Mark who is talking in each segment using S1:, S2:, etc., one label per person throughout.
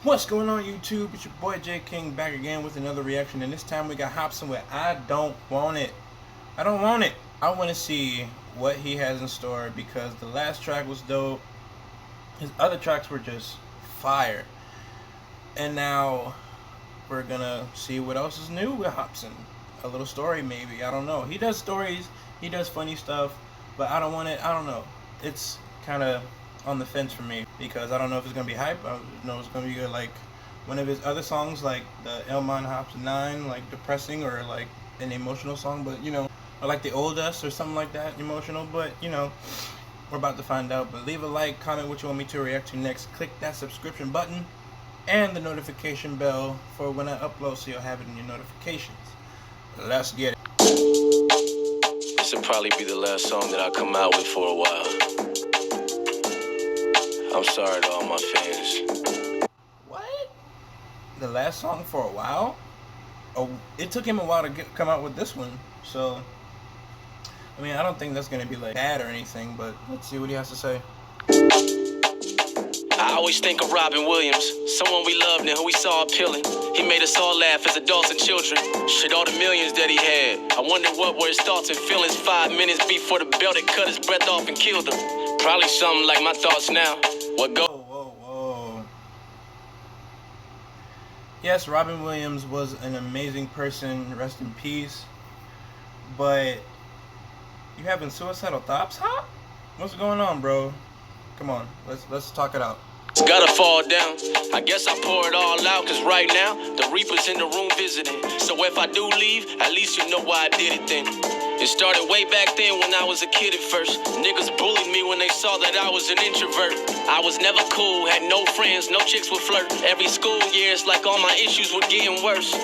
S1: What's going on YouTube? It's your boy J King back again with another reaction, and this time we got Hopsin with I Don't Want It. I don't want it. I want to see what he has in store because the last track was dope. His other tracks were just fire. And now we're gonna see what else is new with Hopsin. A little story maybe, I don't know. He does stories, he does funny stuff, but I don't want it, I don't know. It's kinda on the fence for me because I don't know if it's gonna be hype. I don't know if it's gonna be like one of his other songs, like the Elmon Hops 9, like depressing, or like an emotional song, but or like the Old Us or something like that, emotional. But we're about to find out. But leave a like, comment what you want me to react to next. Click that subscription button and the notification bell for when I upload, so you'll have it in your notifications. Let's get it.
S2: This will probably be the last song that I come out with for a while. I'm sorry to all my fans.
S1: What? The last song for a while? Oh, it took him a while to come out with this one. So, I mean, I don't think that's going to be like bad or anything, but let's see what he has to say.
S2: I always think of Robin Williams, someone we loved and who we saw appealing. He made us all laugh as adults and children. Shit, all the millions that he had. I wonder what were his thoughts and feelings 5 minutes before the belt that cut his breath off and killed him. Probably something like my thoughts now. What go?
S1: Whoa. Yes, Robin Williams was an amazing person, rest in peace. But you having suicidal thoughts, huh? What's going on, bro? Come on, let's talk it out.
S2: It's gotta fall down. I guess I pour it all out, cause right now the Reaper's in the room visiting. So if I do leave, at least you know why I did it then. It started way back then when I was a kid at first. Niggas bullied me when they saw that I was an introvert. I was never cool, had no friends, no chicks would flirt. Every school year it's like all my issues were getting worse.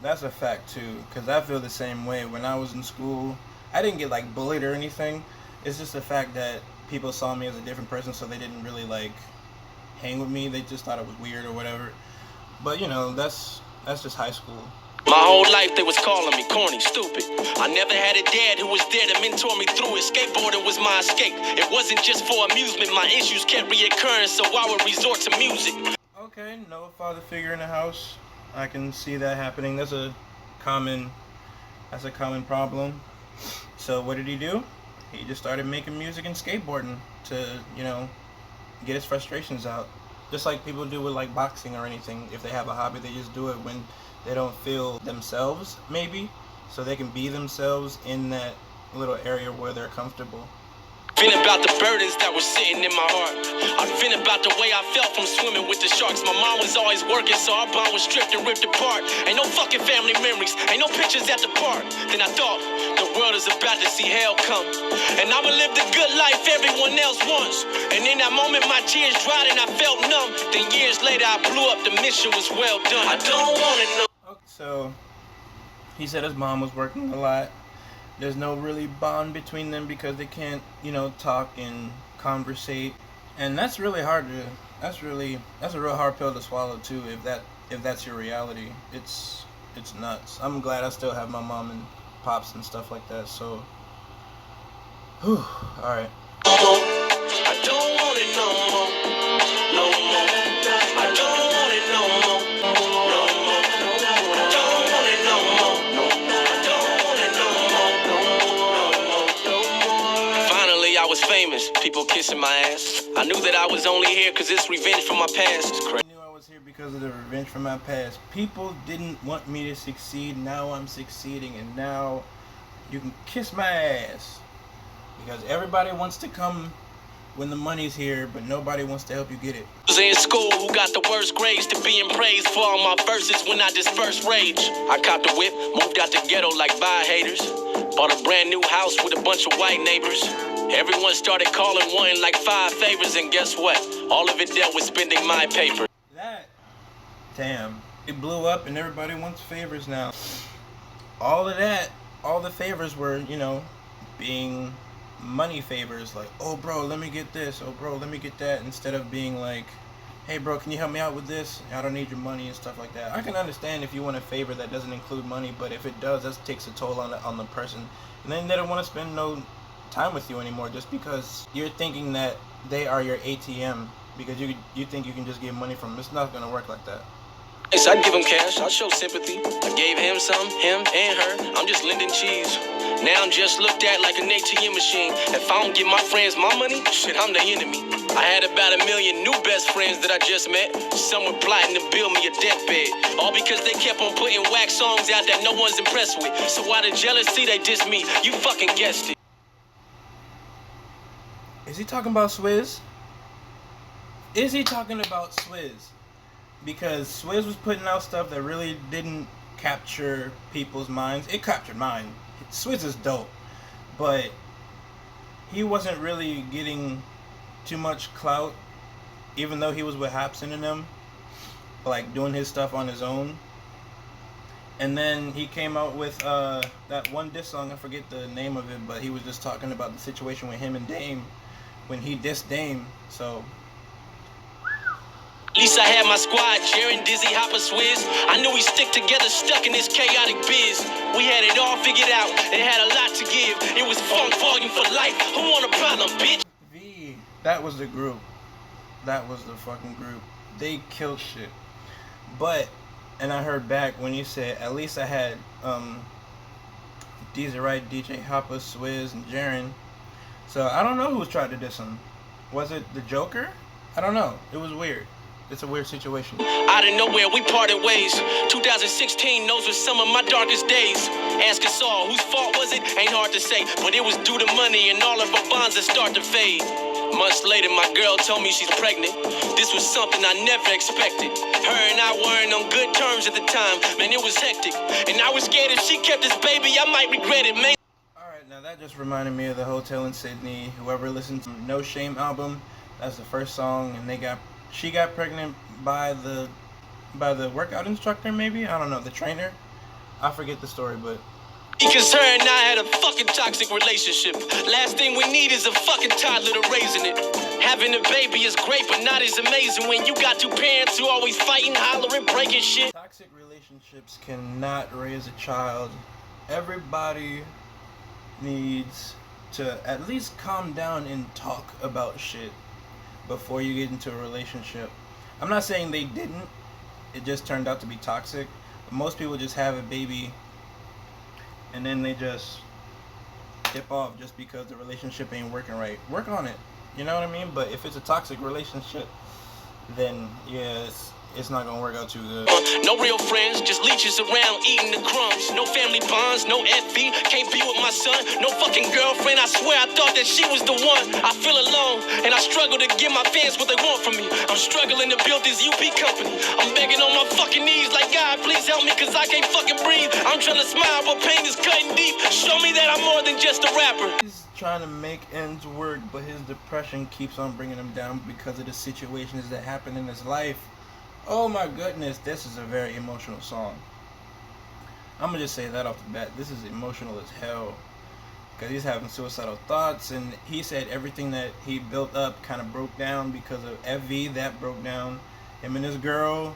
S1: That's a fact too, cause I feel the same way. When I was in school, I didn't get like bullied or anything. It's just the fact that people saw me as a different person, so they didn't really like hang with me. They just thought it was weird or whatever. But that's just high school.
S2: My whole life they was calling me corny, stupid. I never had a dad who was there to mentor me through it. Skateboarding was my escape. It wasn't just for amusement. My issues kept reoccurring, so I would resort to music.
S1: Okay, no father figure in the house. I can see that happening. That's a common problem. So what did he do? He just started making music and skateboarding to, get his frustrations out. Just like people do with like boxing or anything. If they have a hobby, they just do it when they don't feel themselves, maybe, so they can be themselves in that little area where they're comfortable.
S2: Been about the burdens that were sitting in my heart. I've been about the way I felt from swimming with the sharks. My mom was always working, so our bond was stripped and ripped apart. Ain't no fucking family memories, ain't no pictures at the park. Then I thought, the world is about to see hell come, and I'ma live the good life everyone else wants. And in that moment my tears dried and I felt numb. Then years later I blew up, the mission was well done. I don't wanna know.
S1: Okay, so he said his mom was working a lot. There's no really bond between them because they can't, talk and conversate. And that's really hard to, that's a real hard pill to swallow too, if that's your reality. It's nuts. I'm glad I still have my mom and pops and stuff like that, so whew, alright.
S2: I don't want it no more. No more. I don't want it no more. No more. I don't want it no more. I don't want it no more. Finally, I was famous. People kissing my ass. I knew that I was only here because it's revenge from my past.
S1: I knew I was here because of the revenge from my past. People didn't want me to succeed. Now I'm succeeding, and now you can kiss my ass. Because everybody wants to come when the money's here, but nobody wants to help you get it.
S2: I was in school who got the worst grades to being praised for all my verses when I dispersed rage. I copped a whip, moved out the ghetto like bye haters. Bought a brand new house with a bunch of white neighbors. Everyone started calling, wanting like 5 favors, and guess what? All of it dealt with spending my paper.
S1: Damn, it blew up and everybody wants favors now. All of that, all the favors were, being money favors, like, oh bro, let me get this, oh bro, let me get that, instead of being like, hey bro, can you help me out with this? I don't need your money and stuff like that. I can understand if you want a favor that doesn't include money, but if it does, that takes a toll on the person, and then they don't want to spend no time with you anymore just because you're thinking that they are your ATM because you think you can just get money from him. It's not gonna work like that.
S2: Yes, I'd give him cash. I'll show sympathy. I gave him some, him and her. I'm just lending cheese. Now I'm just looked at like an ATM machine. If I don't give my friends my money, shit, I'm the enemy. I had about 1 million new best friends that I just met. Some were plotting to build me a deathbed. All because they kept on putting whack songs out that no one's impressed with. So why the jealousy, they diss me. You fucking guessed it.
S1: Is he talking about Swizz? Is he talking about Swizz? Because Swizz was putting out stuff that really didn't capture people's minds. It captured mine. Swizz is dope, but he wasn't really getting too much clout, even though he was with Hopsin and them, like doing his stuff on his own. And then he came out with that one diss song. I forget the name of it, but he was just talking about the situation with him and Dame when he dissed Dame. So.
S2: At least I had my squad, Jaren, Dizzy, Hopper, Swizz. I knew we stick together, stuck in this chaotic biz. We had it all figured out, it had a lot to give. It was funk volume for life, who want a problem, bitch?
S1: V, that was the group. That was the fucking group. They killed shit. But, and I heard back when you said, at least I had Dizzy Right, DJ Hopper, Swizz, and Jaren. So I don't know who was trying to diss him. Was it the Joker? I don't know. It was weird. It's a weird situation.
S2: Out of nowhere, we parted ways. 2016, those were some of my darkest days. Ask us all, whose fault was it? Ain't hard to say, but it was due to money and all of our bonds that start to fade. Months later, my girl told me she's pregnant. This was something I never expected. Her and I weren't on good terms at the time. Man, it was hectic. And I was scared if she kept this baby, I might regret it, man.
S1: Alright, now that just reminded me of the Hotel in Sydney. Whoever listened to No Shame album, that's the first song, and she got pregnant by the workout instructor, maybe? I don't know, the trainer? I forget the story, but
S2: because her and I had a fucking toxic relationship. Last thing we need is a fucking toddler to raising it. Having a baby is great, but not as amazing when you got two parents who always fighting, hollering, breaking shit.
S1: Toxic relationships cannot raise a child. Everybody needs to at least calm down and talk about shit before you get into a relationship. I'm not saying they didn't. It just turned out to be toxic. But most people just have a baby and then they just dip off just because the relationship ain't working right. Work on it. You know what I mean? But if it's a toxic relationship, then yeah, it's not gonna work out too good.
S2: No real friends, just leeches around eating the crumbs. No family bonds, no FV, can't be with my son. No fucking girlfriend, I swear I thought that she was the one. I feel alone, and I struggle to give my fans what they want from me. I'm struggling to build this UP company. I'm begging on my fucking knees like, God, please help me, cause I can't fucking breathe. I'm trying to smile, but pain is cutting deep. Show me that I'm more than just a rapper.
S1: He's trying to make ends work, but his depression keeps on bringing him down because of the situations that happen in his life. Oh my goodness, this is a very emotional song. I'm gonna just say that off the bat. This is emotional as hell. Because he's having suicidal thoughts, and he said everything that he built up kind of broke down because of FV. That broke down. Him and his girl.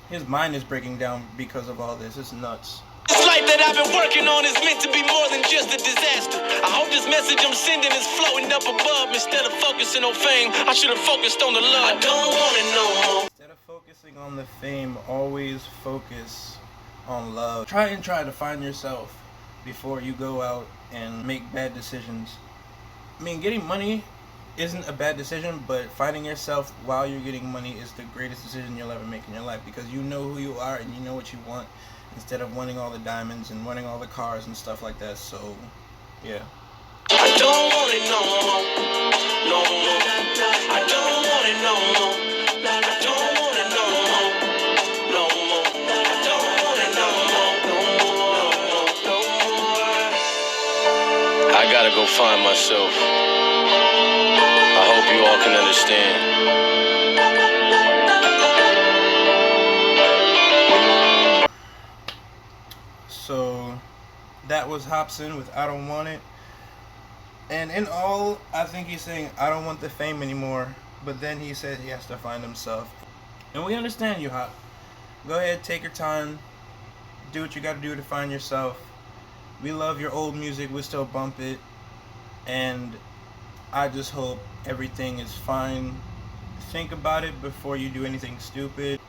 S1: His mind is breaking down because of all this. It's nuts.
S2: This life that I've been working on is meant to be more than just a disaster. I hope this message I'm sending is floating up above. Instead of focusing on fame, I should have focused on the love. I don't want it no more.
S1: Instead of focusing on the fame, always focus on love. Try to find yourself before you go out and make bad decisions. I mean, getting money isn't a bad decision, but finding yourself while you're getting money is the greatest decision you'll ever make in your life, because you know who you are and you know what you want, instead of wanting all the diamonds and wanting all the cars and stuff like that. So, yeah.
S2: I don't want it no more. No more. I don't want it no more. I don't want it no more. No more. I don't want it no more. No more. No more. I gotta go find myself. I hope you all can understand.
S1: So that was Hopsin with I Don't Want It. And in all, I think he's saying, I don't want the fame anymore. But then he said he has to find himself. And we understand you, Hop. Go ahead, take your time. Do what you gotta do to find yourself. We love your old music. We still bump it. And I just hope everything is fine think about it before you do anything stupid.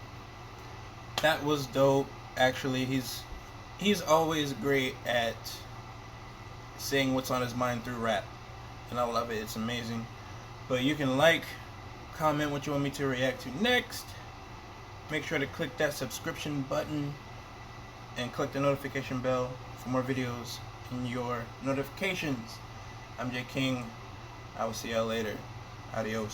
S1: That was dope. Actually, he's always great at saying what's on his mind through rap, and I love it. It's amazing. But you can like, comment what you want me to react to next. Make sure to click that subscription button and click the notification bell for more videos in your notifications. I'm JKing. I will see y'all later. Adios.